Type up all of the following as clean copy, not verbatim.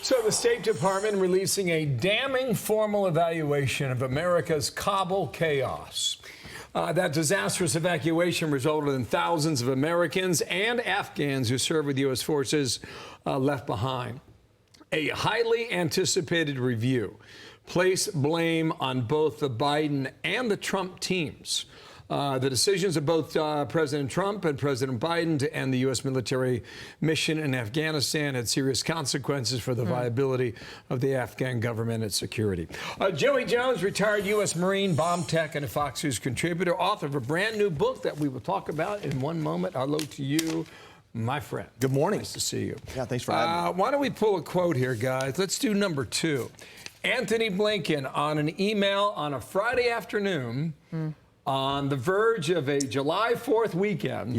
So the State Department releasing a damning formal evaluation of America's Kabul chaos. That disastrous evacuation resulted in thousands of Americans and Afghans who served with U.S. forces left behind. A highly anticipated review placed blame on both the Biden and the Trump teams. The decisions of both President Trump and President Biden to end the U.S. military mission in Afghanistan had serious consequences for the viability of the Afghan government and security. Joey Jones, retired U.S. Marine, bomb tech, and a Fox News contributor, author of a brand new book that we will talk about in one moment. Hello to you, my friend. Good morning. Nice to see you. Yeah, thanks for having me. Why don't we pull a quote here, guys? Let's do number 2. Anthony Blinken on an email on a Friday afternoon on the verge of a July 4th weekend,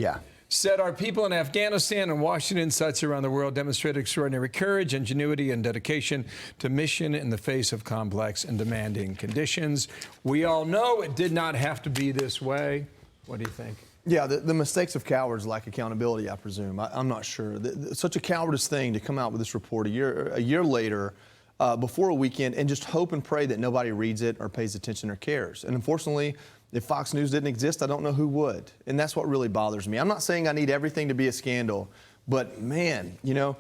said our people in Afghanistan and Washington, sites around the world, demonstrated extraordinary courage, ingenuity, and dedication to mission in the face of complex and demanding conditions. We all know it did not have to be this way. What do you think? Yeah, the mistakes of cowards lack accountability, I presume. I'm not sure. Such a cowardice thing to come out with this report a year later, before a weekend, and just hope and pray that nobody reads it or pays attention or cares. And unfortunately, if Fox News didn't exist, I don't know who would. And that's what really bothers me. I'm not saying I need everything to be a scandal, but man, you know,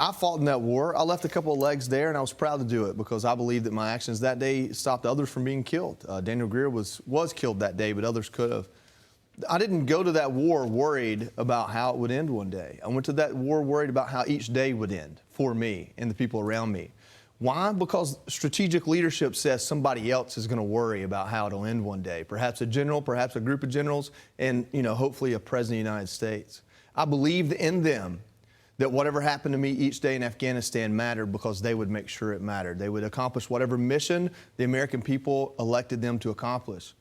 I fought in that war. I left a couple of legs there, and I was proud to do it because I believe that my actions that day stopped others from being killed. Daniel Greer was killed that day, but others could have. I didn't go to that war worried about how it would end one day. I went to that war worried about how each day would end for me and the people around me. Why? Because strategic leadership says somebody else is going to worry about how it'll end one day. Perhaps a general, perhaps a group of generals, and, you know, hopefully a president of the United States. I believed in them that whatever happened to me each day in Afghanistan mattered because they would make sure it mattered. They would accomplish whatever mission the American people elected them to accomplish.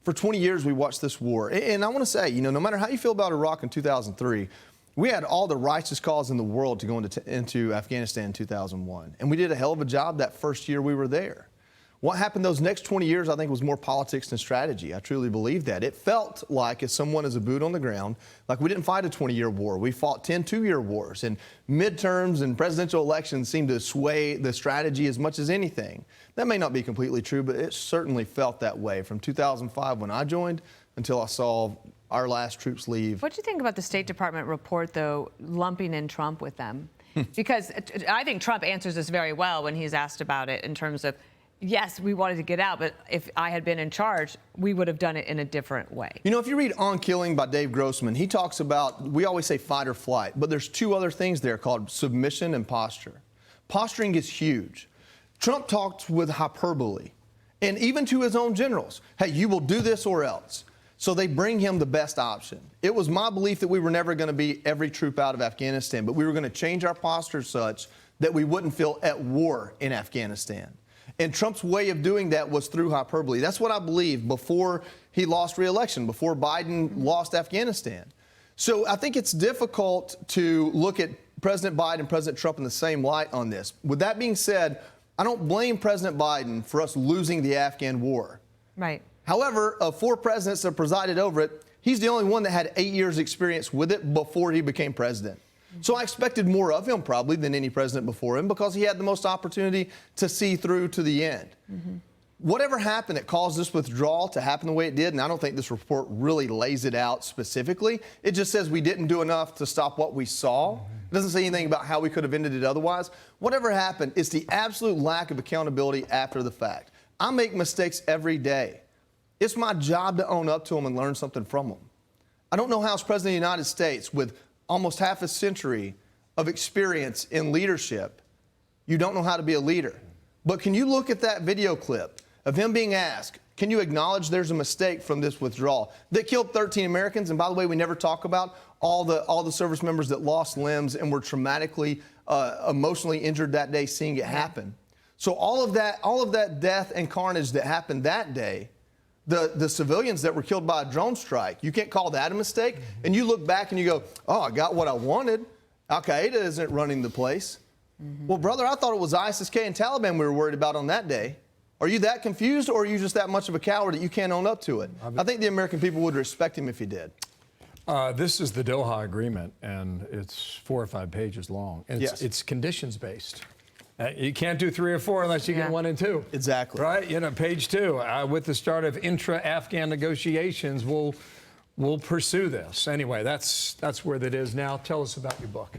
For 20 years, we watched this war. And I want to say, you know, no matter how you feel about Iraq in 2003, we had all the righteous cause in the world to go into Afghanistan in 2001. And we did a hell of a job that first year we were there. What happened those next 20 years, I think, was more politics than strategy. I truly believe that. It felt like, as someone as a boot on the ground, like we didn't fight a 20-year war. We fought 10 two-year wars. And midterms and presidential elections seemed to sway the strategy as much as anything. That may not be completely true, but it certainly felt that way from 2005 when I joined until I saw our last troops leave. What do you think about the State Department report, though, lumping in Trump with them? Because I think Trump answers this very well when he's asked about it in terms of, yes, we wanted to get out, but if I had been in charge, we would have done it in a different way. You know, if you read On Killing by Dave Grossman, he talks about, we always say fight or flight, but there's two other things there called submission and posture. Posturing is huge. Trump talked with hyperbole, and even to his own generals, hey, you will do this or else. So they bring him the best option. It was my belief that we were never going to be every troop out of Afghanistan, but we were going to change our posture such that we wouldn't feel at war in Afghanistan. And Trump's way of doing that was through hyperbole. That's what I believe before he lost re-election, before Biden lost Afghanistan. So I think it's difficult to look at President Biden and President Trump in the same light on this. With that being said, I don't blame President Biden for us losing the Afghan war. Right. However, of 4 presidents that presided over it, he's the only one that had 8 years experience with it before he became president. So I expected more of him probably than any president before him because he had the most opportunity to see through to the end. Whatever happened that caused this withdrawal to happen the way it did, and I don't think this report really lays it out specifically, it just says we didn't do enough to stop what we saw. It doesn't say anything about how we could have ended it otherwise. Whatever happened, it's the absolute lack of accountability after the fact. I make mistakes every day. It's my job to own up to them and learn something from them. I don't know how as President of the United States, with almost half a century of experience in leadership, you don't know how to be a leader. But can you look at that video clip of him being asked, can you acknowledge there's a mistake from this withdrawal that killed 13 Americans? And by the way, we never talk about all the service members that lost limbs and were traumatically, emotionally injured that day seeing it happen. So all of that death and carnage that happened that day, the civilians that were killed by a drone strike, you can't call that a mistake. And you look back and you go, oh, I got what I wanted. Al-Qaeda isn't running the place. Well, brother, I thought it was ISIS-K and Taliban we were worried about on that day. Are you that confused, or are you just that much of a coward that you can't own up to it? I think the American people would respect him if he did. This is the Doha Agreement, and it's 4 or 5 pages long. And Yes. It's conditions-based. You can't do 3 or 4 unless you get 1 and 2. Exactly. Right? You know, page 2. With the start of intra-Afghan negotiations, we'll pursue this. Anyway, that's where that is now. Tell us about your book.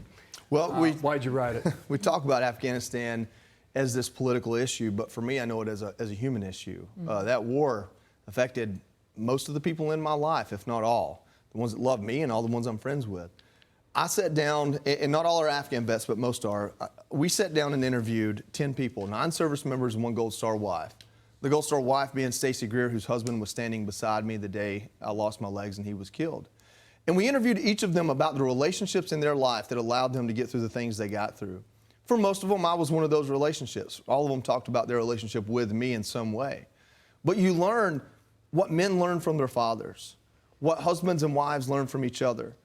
Well, why'd you write it? We talk about Afghanistan as this political issue, but for me, I know it as a human issue. That war affected most of the people in my life, if not all, the ones that love me and all the ones I'm friends with. I sat down, and not all are Afghan vets, but most are. We sat down and interviewed 10 people, 9 service members and 1 Gold Star wife. The Gold Star wife being Stacy Greer, whose husband was standing beside me the day I lost my legs and he was killed. And we interviewed each of them about the relationships in their life that allowed them to get through the things they got through. For most of them, I was one of those relationships. All of them talked about their relationship with me in some way. But you learn what men learn from their fathers, what husbands and wives learn from each other,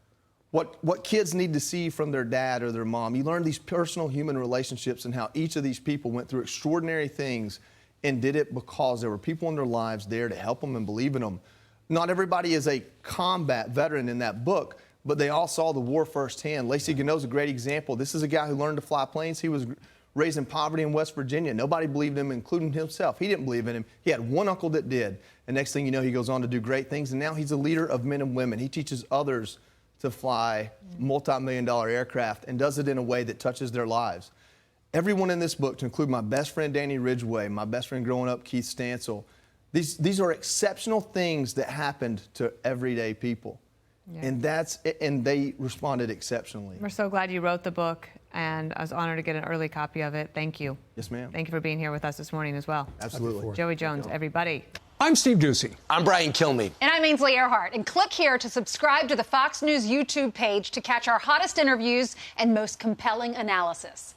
what kids need to see from their dad or their mom. You learn these personal human relationships and how each of these people went through extraordinary things and did it because there were people in their lives there to help them and believe in them. Not everybody is a combat veteran in that book, but they all saw the war firsthand. Lacey Gannot's a great example. This is a guy who learned to fly planes. He was raised in poverty in West Virginia. Nobody believed in him, including himself. He didn't believe in him. He had one uncle that did. And next thing you know, he goes on to do great things. And now he's a leader of men and women. He teaches others to fly multi-million-dollar aircraft and does it in a way that touches their lives. Everyone in this book, to include my best friend Danny Ridgway, my best friend growing up, Keith Stansel, these are exceptional things that happened to everyday people. Yeah. And they responded exceptionally. We're so glad you wrote the book, and I was honored to get an early copy of it. Thank you. Yes, ma'am. Thank you for being here with us this morning as well. Absolutely. Joey Jones, everybody. I'm Steve Ducey. I'm Brian Kilmeade. And I'm Ainsley Earhart. And click here to subscribe to the Fox News YouTube page to catch our hottest interviews and most compelling analysis.